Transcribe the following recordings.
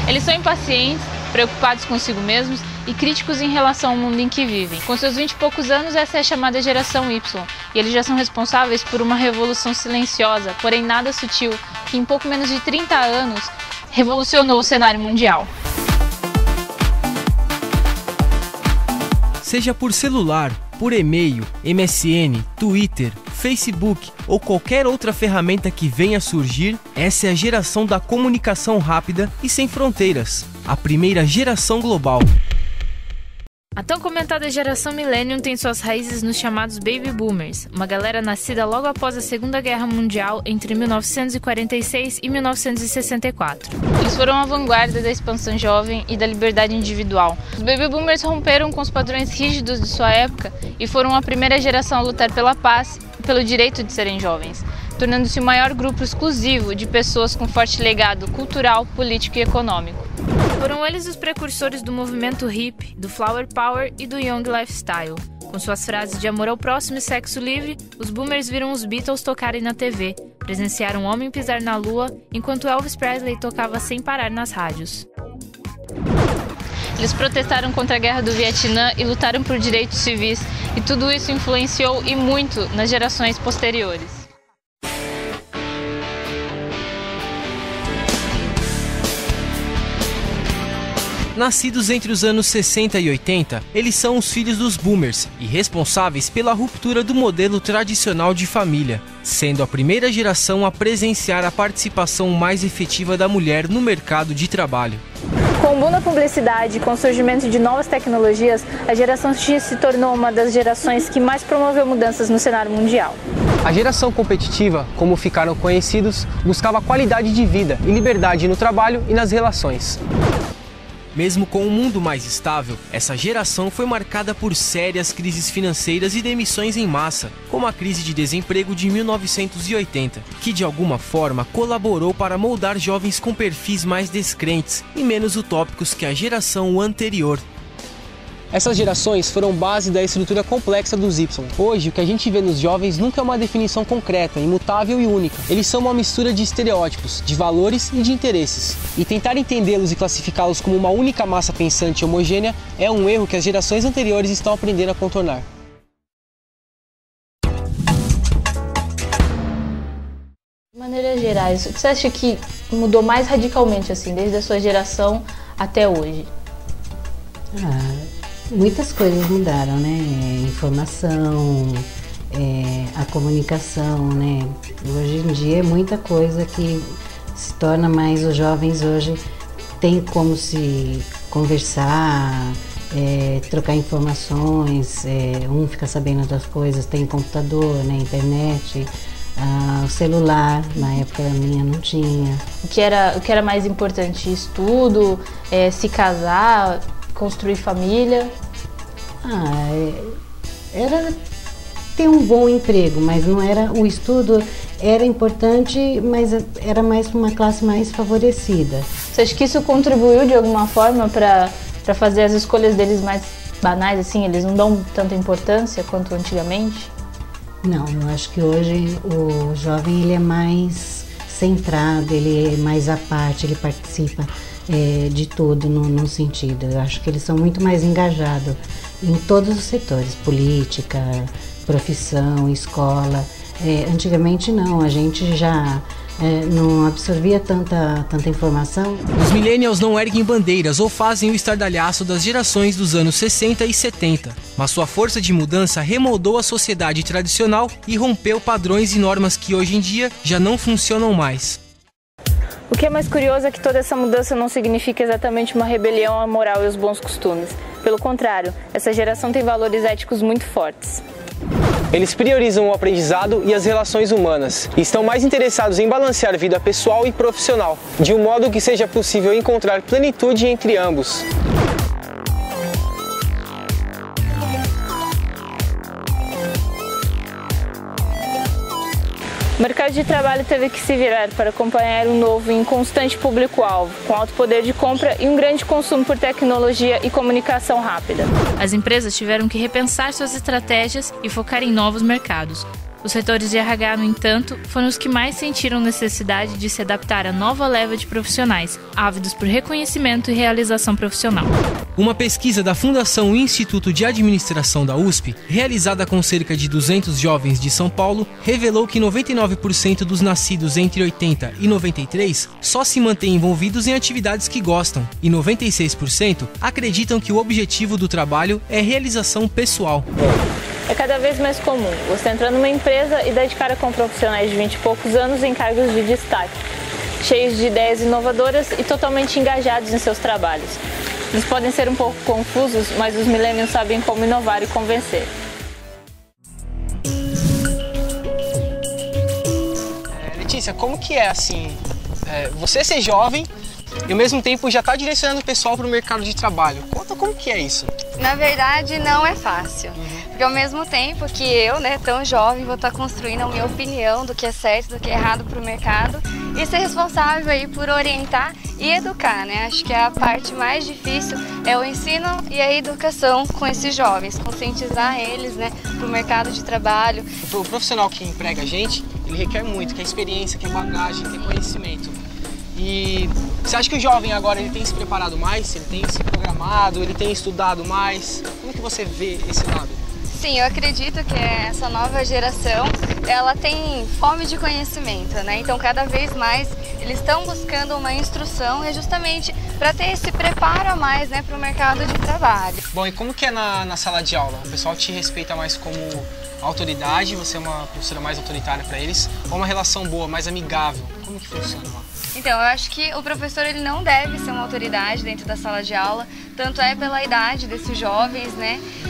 Eles são impacientes, preocupados consigo mesmos e críticos em relação ao mundo em que vivem. Com seus 20 e poucos anos, essa é a chamada geração Y, e eles já são responsáveis por uma revolução silenciosa, porém nada sutil, que em pouco menos de 30 anos revolucionou o cenário mundial. Seja por celular, por e-mail, MSN, Twitter, Facebook ou qualquer outra ferramenta que venha a surgir, essa é a geração da comunicação rápida e sem fronteiras, a primeira geração global. A tão comentada geração Millennium tem suas raízes nos chamados Baby Boomers, uma galera nascida logo após a Segunda Guerra Mundial entre 1946 e 1964. Eles foram a vanguarda da expansão jovem e da liberdade individual. Os Baby Boomers romperam com os padrões rígidos de sua época e foram a primeira geração a lutar pela paz e pelo direito de serem jovens, tornando-se o maior grupo exclusivo de pessoas com forte legado cultural, político e econômico. Foram eles os precursores do movimento hip, do flower power e do young lifestyle. Com suas frases de amor ao próximo e sexo livre, os boomers viram os Beatles tocarem na TV, presenciaram um homem pisar na lua, enquanto Elvis Presley tocava sem parar nas rádios. Eles protestaram contra a guerra do Vietnã e lutaram por direitos civis, e tudo isso influenciou e muito nas gerações posteriores. Nascidos entre os anos 60 e 80, eles são os filhos dos boomers e responsáveis pela ruptura do modelo tradicional de família, sendo a primeira geração a presenciar a participação mais efetiva da mulher no mercado de trabalho. Com o boom da publicidade e com o surgimento de novas tecnologias, a geração X se tornou uma das gerações que mais promoveu mudanças no cenário mundial. A geração competitiva, como ficaram conhecidos, buscava qualidade de vida e liberdade no trabalho e nas relações. Mesmo com um mundo mais estável, essa geração foi marcada por sérias crises financeiras e demissões em massa, como a crise de desemprego de 1980, que de alguma forma colaborou para moldar jovens com perfis mais descrentes e menos utópicos que a geração anterior. Essas gerações foram base da estrutura complexa dos Y. Hoje, o que a gente vê nos jovens nunca é uma definição concreta, imutável e única. Eles são uma mistura de estereótipos, de valores e de interesses. E tentar entendê-los e classificá-los como uma única massa pensante homogênea é um erro que as gerações anteriores estão aprendendo a contornar. De maneiras gerais, o que você acha que mudou mais radicalmente, assim, desde a sua geração até hoje? Muitas coisas mudaram, né? Informação, a comunicação, né? Hoje em dia é muita coisa que se torna mais, os jovens hoje têm como se conversar, trocar informações, um fica sabendo das coisas, tem computador, né? Internet, o celular, na época minha não tinha. O que era mais importante? Estudo, se casar, construir família? Era ter um bom emprego, mas não era, o estudo era importante, mas era mais para uma classe mais favorecida. Você acha que isso contribuiu de alguma forma para fazer as escolhas deles mais banais, assim? Eles não dão tanta importância quanto antigamente? Não, eu acho que hoje o jovem ele é mais centrado, ele é mais à parte, ele participa de tudo no sentido. Eu acho que eles são muito mais engajados em todos os setores, política, profissão, escola. Antigamente não, a gente já não absorvia tanta informação. Os millennials não erguem bandeiras ou fazem o estardalhaço das gerações dos anos 60 e 70, mas sua força de mudança remoldou a sociedade tradicional e rompeu padrões e normas que hoje em dia já não funcionam mais. O que é mais curioso é que toda essa mudança não significa exatamente uma rebelião à moral e aos bons costumes. Pelo contrário, essa geração tem valores éticos muito fortes. Eles priorizam o aprendizado e as relações humanas e estão mais interessados em balancear a vida pessoal e profissional, de um modo que seja possível encontrar plenitude entre ambos. O mercado de trabalho teve que se virar para acompanhar um novo e inconstante público-alvo, com alto poder de compra e um grande consumo por tecnologia e comunicação rápida. As empresas tiveram que repensar suas estratégias e focar em novos mercados. Os setores de RH, no entanto, foram os que mais sentiram necessidade de se adaptar à nova leva de profissionais, ávidos por reconhecimento e realização profissional. Uma pesquisa da Fundação Instituto de Administração da USP, realizada com cerca de 200 jovens de São Paulo, revelou que 99% dos nascidos entre 80 e 93 só se mantêm envolvidos em atividades que gostam, e 96% acreditam que o objetivo do trabalho é realização pessoal. É cada vez mais comum você entrar numa empresa e dar de cara com profissionais de 20 e poucos anos em cargos de destaque, cheios de ideias inovadoras e totalmente engajados em seus trabalhos. Eles podem ser um pouco confusos, mas os millennials sabem como inovar e convencer. Letícia, como que é assim, você ser jovem e ao mesmo tempo já está direcionando o pessoal para o mercado de trabalho? Conta como que é isso. Na verdade, não é fácil. Porque ao mesmo tempo que eu, tão jovem, vou estar construindo a minha opinião do que é certo, do que é errado para o mercado e ser responsável aí por orientar e educar, Acho que a parte mais difícil é o ensino e a educação com esses jovens, conscientizar eles, para o mercado de trabalho. O profissional que emprega a gente, ele requer muito, quer experiência, quer bagagem, quer conhecimento. E você acha que o jovem agora ele tem se preparado mais, ele tem se programado, ele tem estudado mais? Como que você vê esse lado? Sim, eu acredito que essa nova geração, ela tem fome de conhecimento, Então, cada vez mais, eles estão buscando uma instrução justamente para ter esse preparo a mais, para o mercado de trabalho. Bom, e como que é na sala de aula? O pessoal te respeita mais como autoridade, você é uma professora mais autoritária para eles, ou uma relação boa, mais amigável? Como que funciona lá? Então, eu acho que o professor ele não deve ser uma autoridade dentro da sala de aula, tanto é pela idade desses jovens,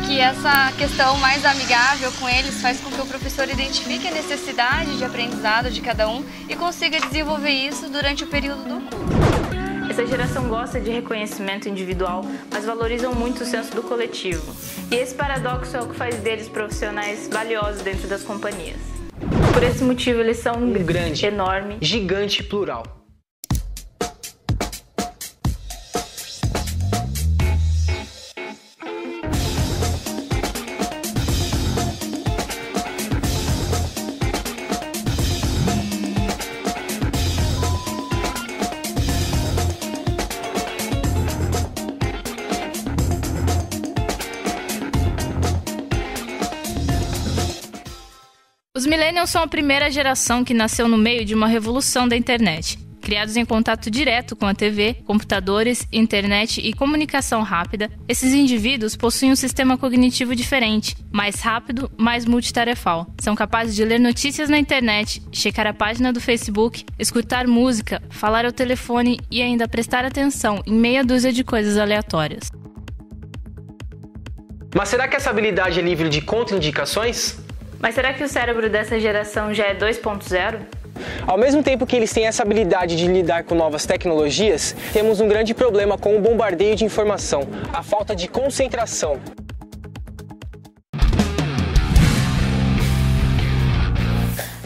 que essa questão mais amigável com eles faz com que o professor identifique a necessidade de aprendizado de cada um e consiga desenvolver isso durante o período do curso. Essa geração gosta de reconhecimento individual, mas valorizam muito o senso do coletivo. E esse paradoxo é o que faz deles profissionais valiosos dentro das companhias. Por esse motivo, eles são um grande, enorme, gigante plural. Os millennials são a primeira geração que nasceu no meio de uma revolução da internet. Criados em contato direto com a TV, computadores, internet e comunicação rápida, esses indivíduos possuem um sistema cognitivo diferente, mais rápido, mais multitarefal. São capazes de ler notícias na internet, checar a página do Facebook, escutar música, falar ao telefone e ainda prestar atenção em meia dúzia de coisas aleatórias. Mas será que essa habilidade é livre de contraindicações? Mas será que o cérebro dessa geração já é 2.0? Ao mesmo tempo que eles têm essa habilidade de lidar com novas tecnologias, temos um grande problema com o bombardeio de informação, a falta de concentração.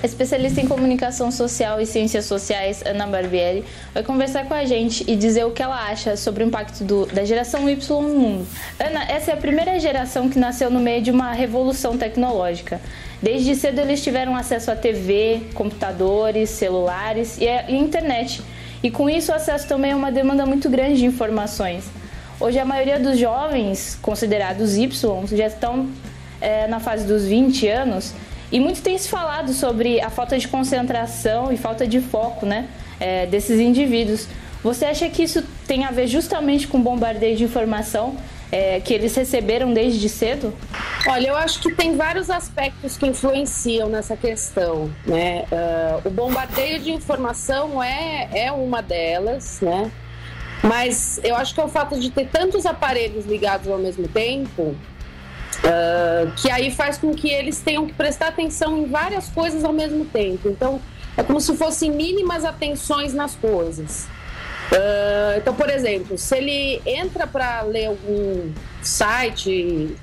A especialista em comunicação social e ciências sociais, Ana Barbieri, vai conversar com a gente e dizer o que ela acha sobre o impacto da geração Y no mundo. Ana, essa é a primeira geração que nasceu no meio de uma revolução tecnológica. Desde cedo eles tiveram acesso à TV, computadores, celulares e à internet. E com isso o acesso também é uma demanda muito grande de informações. Hoje a maioria dos jovens, considerados Y, já estão na fase dos 20 anos. E muito tem se falado sobre a falta de concentração e falta de foco, desses indivíduos. Você acha que isso tem a ver justamente com o bombardeio de informação que eles receberam desde cedo? Olha, eu acho que tem vários aspectos que influenciam nessa questão, O bombardeio de informação é uma delas, Mas eu acho que é o fato de ter tantos aparelhos ligados ao mesmo tempo, que aí faz com que eles tenham que prestar atenção em várias coisas ao mesmo tempo. Então, é como se fossem mínimas atenções nas coisas. Então, por exemplo, se ele entra para ler algum site,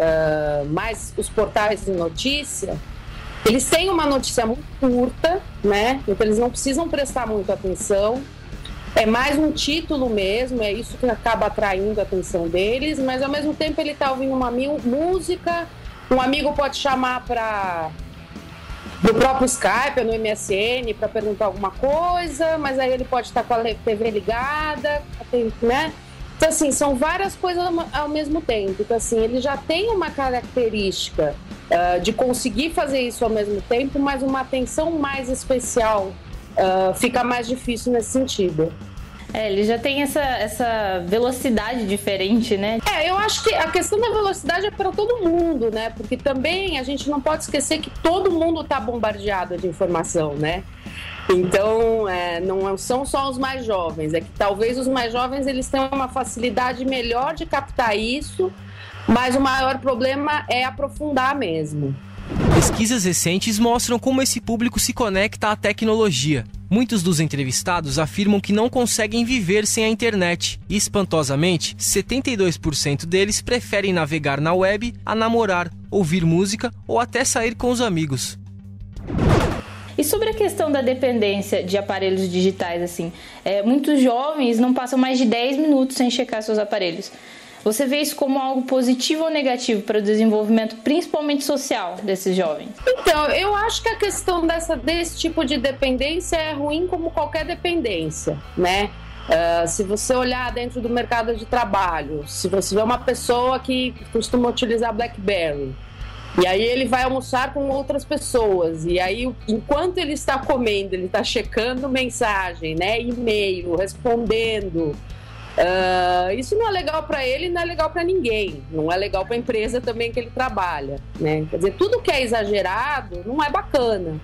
mais os portais de notícia, eles têm uma notícia muito curta, Então, eles não precisam prestar muita atenção. É mais um título mesmo, é isso que acaba atraindo a atenção deles, mas ao mesmo tempo ele está ouvindo uma música, um amigo pode chamar para no próprio Skype ou no MSN para perguntar alguma coisa, mas aí ele pode estar com a TV ligada, né? Então, assim, são várias coisas ao mesmo tempo. Então, assim, ele já tem uma característica de conseguir fazer isso ao mesmo tempo, mas uma atenção mais especial fica mais difícil nesse sentido. Ele já tem essa velocidade diferente, né? Eu acho que a questão da velocidade é para todo mundo, né? Porque também a gente não pode esquecer que todo mundo está bombardeado de informação, né? Então, não são só os mais jovens, é que talvez os mais jovens eles tenham uma facilidade melhor de captar isso, mas o maior problema é aprofundar mesmo. Pesquisas recentes mostram como esse público se conecta à tecnologia. Muitos dos entrevistados afirmam que não conseguem viver sem a internet. E, espantosamente, 72% deles preferem navegar na web a namorar, ouvir música ou até sair com os amigos. E sobre a questão da dependência de aparelhos digitais, assim, muitos jovens não passam mais de 10 minutos sem checar seus aparelhos. Você vê isso como algo positivo ou negativo para o desenvolvimento, principalmente social, desses jovens? Então, eu acho que a questão desse tipo de dependência é ruim como qualquer dependência, né? Se você olhar dentro do mercado de trabalho, se você vê uma pessoa que costuma utilizar BlackBerry, e aí ele vai almoçar com outras pessoas, e aí enquanto ele está comendo, ele está checando mensagem, né, e-mail, respondendo. Isso não é legal para ele, não é legal para ninguém, não é legal para a empresa também que ele trabalha, né? Quer dizer, tudo que é exagerado não é bacana,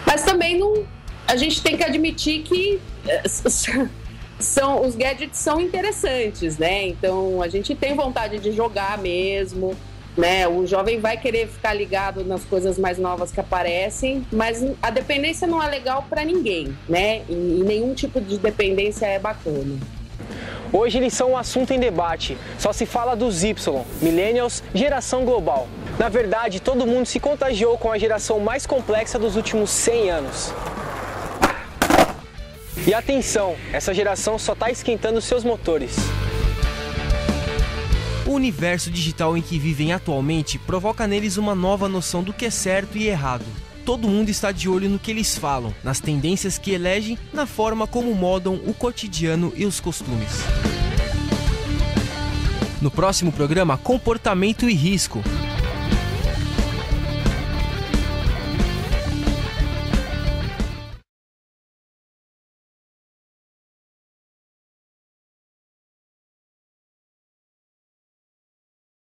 mas também a gente tem que admitir que os gadgets são interessantes, né? Então a gente tem vontade de jogar mesmo, né? O jovem vai querer ficar ligado nas coisas mais novas que aparecem, mas a dependência não é legal para ninguém, né? E nenhum tipo de dependência é bacana. Hoje eles são um assunto em debate, só se fala dos Y, Millennials, geração global. Na verdade, todo mundo se contagiou com a geração mais complexa dos últimos 100 anos. E atenção, essa geração só está esquentando seus motores. O universo digital em que vivem atualmente provoca neles uma nova noção do que é certo e errado. Todo mundo está de olho no que eles falam, nas tendências que elegem, na forma como modam o cotidiano e os costumes. No próximo programa, Comportamento e Risco.